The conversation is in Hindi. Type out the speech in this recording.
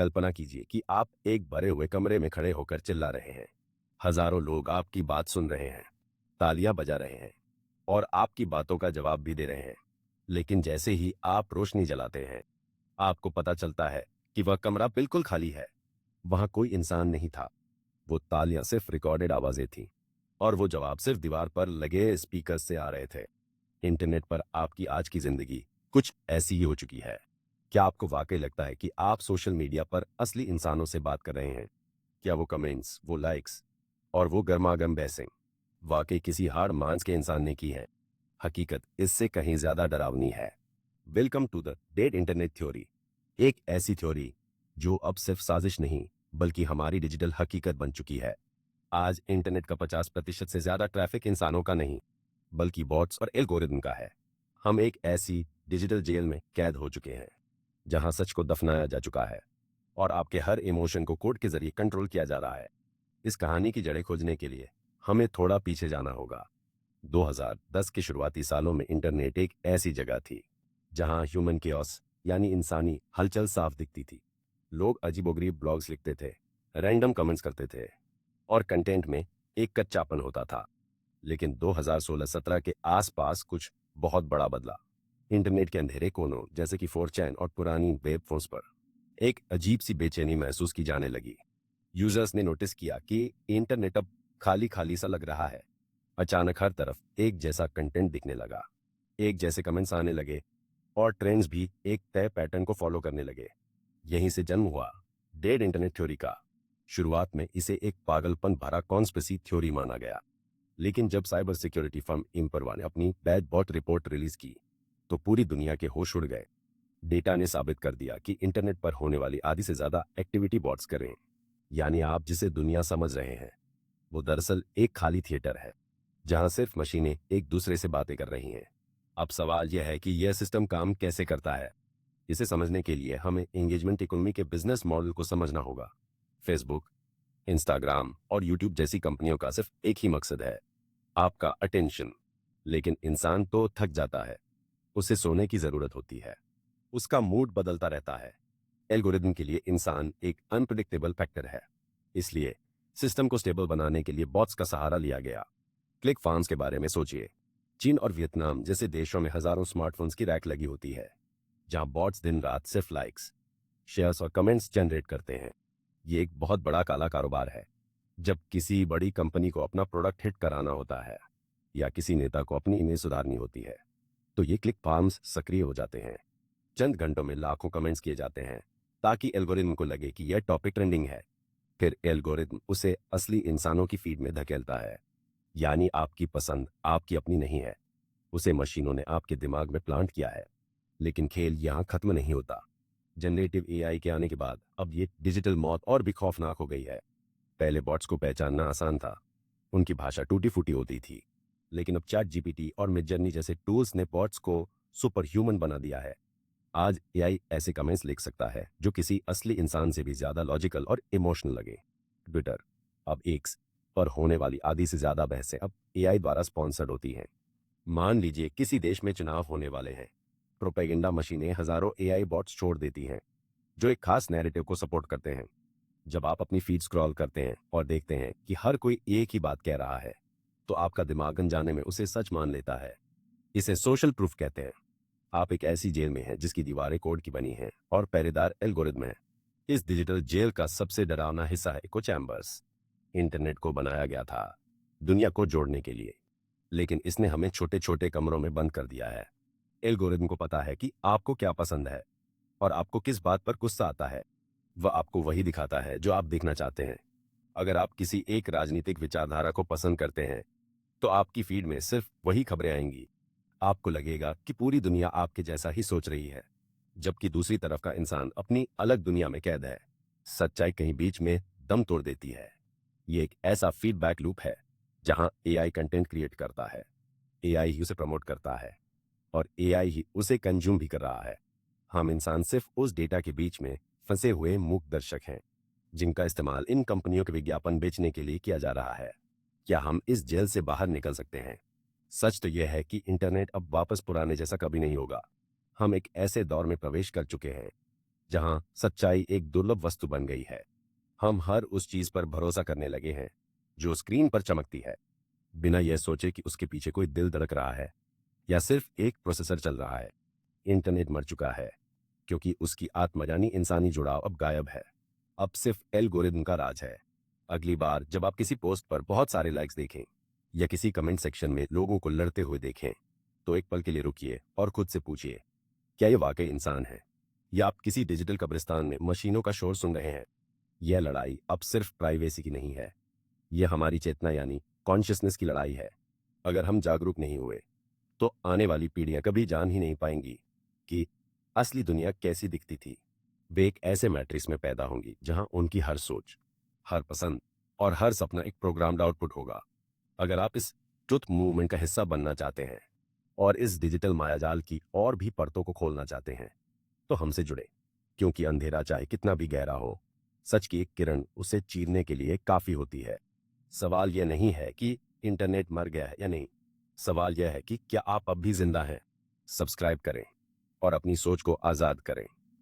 कल्पना कीजिए कि आप एक भरे हुए कमरे में खड़े होकर चिल्ला रहे हैं। हजारों लोग आपकी बात सुन रहे हैं, तालियां बजा रहे हैं और आपकी बातों का जवाब भी दे रहे हैं। लेकिन जैसे ही आप रोशनी जलाते हैं, आपको पता चलता है कि वह कमरा बिल्कुल खाली है। वहां कोई इंसान नहीं था। वो तालियां सिर्फ रिकॉर्डेड आवाजें थीं और वो जवाब सिर्फ दीवार पर लगे स्पीकर से आ रहे थे। इंटरनेट पर आपकी आज की जिंदगी कुछ ऐसी ही हो चुकी है। क्या आपको वाकई लगता है कि आप सोशल मीडिया पर असली इंसानों से बात कर रहे हैं? क्या वो कमेंट्स, वो लाइक्स और वो गर्मागर्म बहसें वाकई किसी हाड़ मांस के इंसान ने की है? हकीकत इससे कहीं ज्यादा डरावनी है। Welcome to the dead internet theory. एक ऐसी थ्योरी जो अब सिर्फ साजिश नहीं बल्कि हमारी डिजिटल हकीकत बन चुकी है। आज इंटरनेट का 50% से ज्यादा ट्रैफिक इंसानों का नहीं बल्कि बॉट्स और एल्गोरिदम का है। हम एक ऐसी डिजिटल जेल में कैद हो चुके हैं जहां सच को दफनाया जा चुका है और आपके हर इमोशन को कोड के जरिए कंट्रोल किया जा रहा है। इस कहानी की जड़ें खोजने के लिए हमें थोड़ा पीछे जाना होगा। 2010 के शुरुआती सालों में इंटरनेट एक ऐसी जगह थी जहां ह्यूमन केओस यानी इंसानी हलचल साफ दिखती थी। लोग अजीबोगरीब ब्लॉग्स लिखते थे, रैंडम कमेंट्स करते थे और कंटेंट में एक कच्चापन होता था। लेकिन 2016-17 के आसपास कुछ बहुत बड़ा बदला। इंटरनेट के अंधेरे कोनों जैसे कि 4chan और पुरानी वेब फोन्स पर एक अजीब सी बेचैनी महसूस की जाने लगी। यूजर्स ने नोटिस किया कि इंटरनेट अब खाली खाली सा लग रहा है। अचानक हर तरफ एक जैसा कंटेंट दिखने लगा, एक जैसे कमेंट्स आने लगे और ट्रेंड्स भी एक तय पैटर्न को फॉलो करने लगे। यहीं से जन्म हुआ डेड इंटरनेट थ्योरी का। शुरुआत में इसे एक पागलपन भरा कॉन्स्पिरेसी थ्योरी माना गया, लेकिन जब साइबर सिक्योरिटी फर्म इम्परवा ने अपनी बैड बॉट रिपोर्ट रिलीज की तो पूरी दुनिया के होश उड़ गए। डेटा ने साबित कर दिया कि इंटरनेट पर होने वाली आधी से ज्यादा एक्टिविटी बॉट्स कर रहे हैं। यानी आप जिसे दुनिया समझ रहे हैं वो दरअसल एक खाली थिएटर है जहां सिर्फ मशीनें एक दूसरे से बातें कर रही हैं। अब सवाल यह है कि यह सिस्टम काम कैसे करता है। इसे समझने के लिए हमें एंगेजमेंट इकोनॉमी के बिजनेस मॉडल को समझना होगा। फेसबुक, इंस्टाग्राम और यूट्यूब जैसी कंपनियों का सिर्फ एक ही मकसद है, आपका अटेंशन। लेकिन इंसान तो थक जाता है, उसे सोने की जरूरत होती है, उसका मूड बदलता रहता है। एल्गोरिदम के लिए इंसान एक अनप्रिडिक्टेबल फैक्टर है। इसलिए सिस्टम को स्टेबल बनाने के लिए बॉट्स का सहारा लिया गया। क्लिक फार्म्स के बारे में सोचिए। चीन और वियतनाम जैसे देशों में हजारों स्मार्टफोन्स की रैक लगी होती है जहां बॉट्स दिन रात सिर्फ लाइक्स, शेयर्स और कमेंट्स जनरेट करते हैं। ये एक बहुत बड़ा काला कारोबार है। जब किसी बड़ी कंपनी को अपना प्रोडक्ट हिट कराना होता है या किसी नेता को अपनी इमेज सुधारनी होती है तो ये क्लिक फार्म्स सक्रिय हो जाते हैं। चंद घंटों में लाखों कमेंट्स किए जाते हैं ताकि एल्गोरिदम को लगे कि यह टॉपिक ट्रेंडिंग है। फिर एल्गोरिदम उसे असली इंसानों की फीड में धकेलता है। यानी आपकी पसंद आपकी अपनी नहीं है, उसे मशीनों ने आपके दिमाग में प्लांट किया है। लेकिन खेल यहाँ खत्म नहीं होता। जनरेटिव एआई के आने के बाद अब ये डिजिटल मौत और भी खौफनाक हो गई है। पहले बॉट्स को पहचानना आसान था, उनकी भाषा टूटी फूटी होती थी। लेकिन अब चैट जीपीटी और मिडजर्नी जैसे टूल्स ने बॉट्स को सुपर ह्यूमन बना दिया है। आज एआई ऐसे कमेंट्स लिख सकता है जो किसी असली इंसान से भी ज्यादा लॉजिकल और इमोशनल लगे। ट्विटर, अब एक्स पर होने वाली आधी से ज्यादा बहसें अब एआई द्वारा स्पॉन्सर्ड होती हैं। मान लीजिए किसी देश में चुनाव होने वाले हैं, प्रोपेगेंडा मशीनें हजारों एआई बॉट्स छोड़ देती हैं जो एक खास नैरेटिव को सपोर्ट करते हैं। जब आप अपनी फीड स्क्रॉल करते हैं और देखते हैं कि हर कोई एक ही बात कह रहा है तो आपका दिमाग अनजाने में उसे सच मान लेता है। इसे सोशल प्रूफ कहते हैं। आप एक ऐसी जेल में हैं जिसकी दीवारें कोड की बनी हैं और पहरेदार एल्गोरिदम है। इस डिजिटल जेल का सबसे डरावना हिस्सा है इको चैम्बर्स। इंटरनेट को बनाया गया था दुनिया को जोड़ने के लिए, लेकिन इसने हमें छोटे छोटे कमरों में बंद कर दिया है। एल्गोरिदम को पता है कि आपको क्या पसंद है और आपको किस बात पर गुस्सा आता है। वह आपको वही दिखाता है जो आप देखना चाहते हैं। अगर आप किसी एक राजनीतिक विचारधारा को पसंद करते हैं तो आपकी फीड में सिर्फ वही खबरें आएंगी। आपको लगेगा कि पूरी दुनिया आपके जैसा ही सोच रही है, जबकि दूसरी तरफ का इंसान अपनी अलग दुनिया में कैद है। सच्चाई कहीं बीच में दम तोड़ देती है। ये एक ऐसा फीडबैक लूप है जहां एआई कंटेंट क्रिएट करता है, एआई ही उसे प्रमोट करता है और एआई ही उसे कंज्यूम भी कर रहा है। हम इंसान सिर्फ उस डेटा के बीच में फंसे हुए मूक दर्शक हैं जिनका इस्तेमाल इन कंपनियों के विज्ञापन बेचने के लिए किया जा रहा है। क्या हम इस जेल से बाहर निकल सकते हैं? सच तो यह है कि इंटरनेट अब वापस पुराने जैसा कभी नहीं होगा। हम एक ऐसे दौर में प्रवेश कर चुके हैं जहां सच्चाई एक दुर्लभ वस्तु बन गई है। हम हर उस चीज पर भरोसा करने लगे हैं जो स्क्रीन पर चमकती है, बिना यह सोचे कि उसके पीछे कोई दिल धड़क रहा है या सिर्फ एक प्रोसेसर चल रहा है। इंटरनेट मर चुका है क्योंकि उसकी आत्मा यानी इंसानी जुड़ाव अब गायब है। अब सिर्फ एल्गोरिदम का राज है। अगली बार जब आप किसी पोस्ट पर बहुत सारे लाइक्स देखें या किसी कमेंट सेक्शन में लोगों को लड़ते हुए देखें, तो एक पल के लिए रुकिए और खुद से पूछिए, क्या ये वाकई इंसान है या आप किसी डिजिटल कब्रिस्तान में मशीनों का शोर सुन रहे हैं? यह लड़ाई अब सिर्फ प्राइवेसी की नहीं है, यह हमारी चेतना यानी कॉन्शियसनेस की लड़ाई है। अगर हम जागरूक नहीं हुए तो आने वाली पीढ़ियां कभी जान ही नहीं पाएंगी कि असली दुनिया कैसी दिखती थी। वे एक ऐसे मैट्रिक्स में पैदा होंगी जहां उनकी हर सोच, हर पसंद और हर सपना एक प्रोग्राम्ड आउटपुट होगा। अगर आप इस ट्रुथ मूवमेंट का हिस्सा बनना चाहते हैं और इस डिजिटल मायाजाल की और भी परतों को खोलना चाहते हैं, तो हमसे जुड़े, क्योंकि अंधेरा चाहे कितना भी गहरा हो, सच की एक किरण उसे चीरने के लिए काफी होती है। सवाल यह नहीं है कि इंटरनेट मर गया है या नहीं, सवाल यह है कि क्या आप अब भी जिंदा हैं। सब्सक्राइब करें और अपनी सोच को आजाद करें।